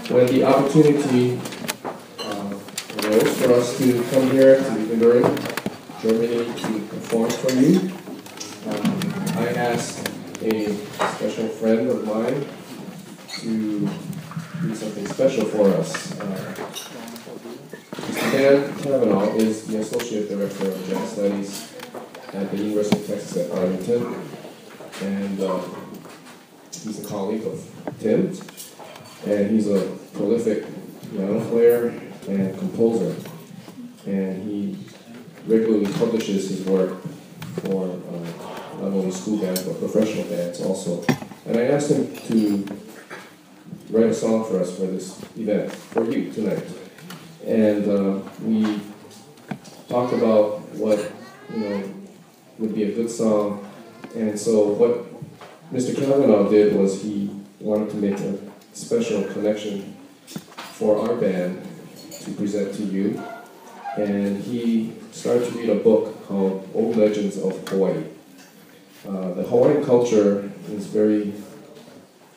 when the opportunity arose for us to come here to Ibbenburen, Germany, to perform for you, I asked a special friend of mine to do something special for us. Mr. Dan Kavanaugh is the Associate Director of Jazz Studies at the University of Texas at Arlington, and he's a colleague of Tim's, and he's a prolific piano player and composer, and he regularly publishes his work for not only school bands but professional bands also. And I asked him to write a song for us for this event, for you tonight. And we talked about what would be a good song. And so what Mr. Kavanaugh did was he wanted to make a special connection for our band to present to you. And he started to read a book called Old Legends of Hawaii. The Hawaiian culture is very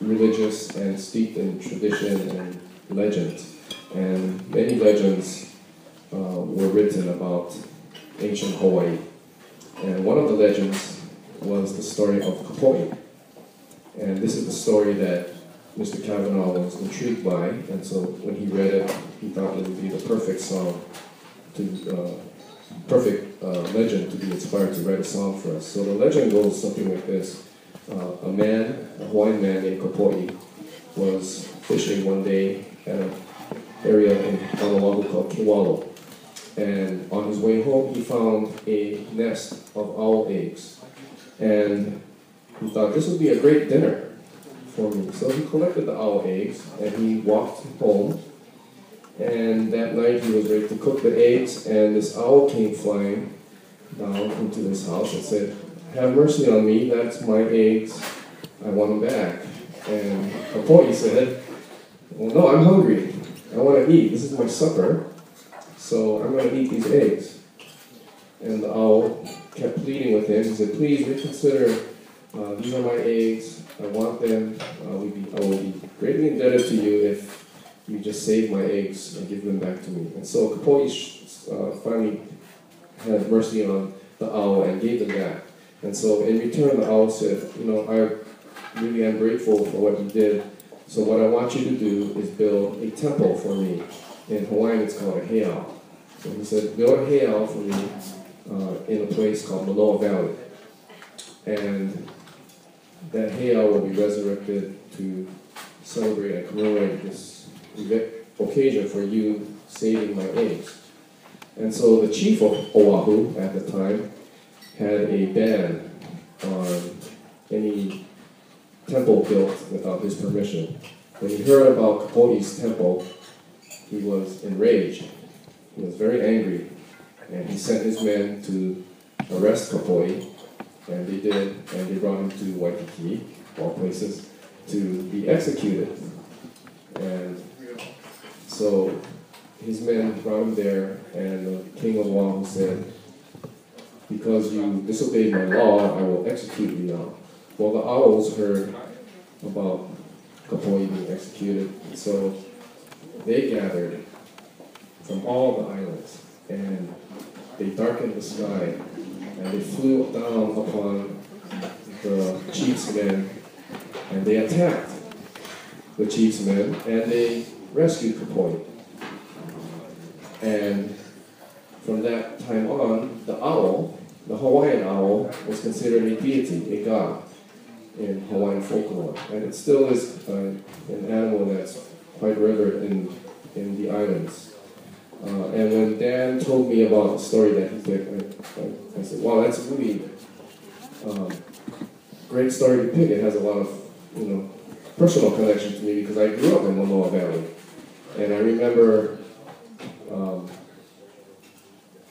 religious and steeped in tradition and legend. And many legends were written about ancient Hawaii. And one of the legends was the story of Kapoi. And this is the story that Mr. Kavanaugh was intrigued by, and so when he read it, he thought it would be the perfect song legend to be inspired to write a song for us. So the legend goes something like this. A Hawaiian man named Kapoi, was fishing one day at an area in Honolulu called Kiwalo. And on his way home, he found a nest of owl eggs. And he thought, this would be a great dinner for me. So he collected the owl eggs, and he walked home. And that night, he was ready to cook the eggs, and this owl came flying down into his house and said, have mercy on me, that's my eggs, I want them back. And Kapoi said, well, no, I'm hungry. I want to eat. This is my supper, so I'm going to eat these eggs. And the owl kept pleading with him. He said, please reconsider. These are my eggs. I want them. I will be greatly indebted to you if you just save my eggs and give them back to me. And so Kapoi finally had mercy on the owl and gave them back. And so in return, the owl said, I really am grateful for what you did. So what I want you to do is build a temple for me. In Hawaiian, it's called a heiau. So he said, build a heiau for me in a place called Manoa Valley. And that heiau will be resurrected to celebrate and commemorate this occasion for you saving my eggs. And so the chief of Oahu at the time had a ban on any temple built without his permission. When he heard about Kapoi's temple, he was enraged. He was very angry, and he sent his men to arrest Kapoi, and they did, and they brought him to Waikiki, of all places, to be executed. And so his men brought him there, and the king of Oahu said, because you disobeyed my law, I will execute you now. Well, the owls heard about Kapoi being executed, so they gathered from all the islands, and they darkened the sky, and they flew down upon the chief's men, and they attacked the chief's men, and they rescued Kapoi. And from that time on, the owl, the Hawaiian owl, was considered a deity, a god, in Hawaiian folklore. And it still is an animal that's quite revered in the islands. And when Dan told me about the story that he picked, I said, wow, that's a really great story to pick. It has a lot of personal connection to me because I grew up in Manoa Valley. And I remember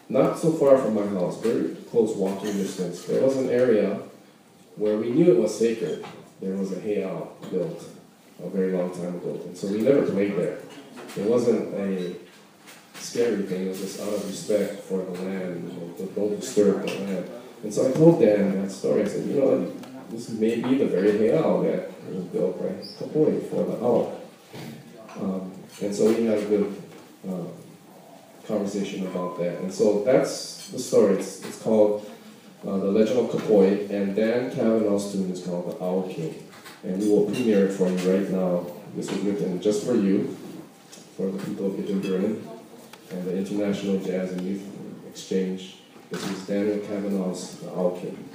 not so far from my house, very close walking distance, there was an area where we knew it was sacred. There was a heiau built a very long time ago, and so we never played there. It wasn't a scary thing, it was just out of respect for the land, don't disturb the land. And so I told Dan that story. I said, this may be the very heiau that was built by Kapoi for the owl. And so we had a good conversation about that. And so that's the story. It's called The Legend of Kapoi, and Dan Kavanaugh's tune is called The Owl King. And we will premiere it for you right now. This was written just for you, for the people of Ibbenburen and the International Jazz and Youth Exchange. This is Daniel Kavanaugh's The Owl King.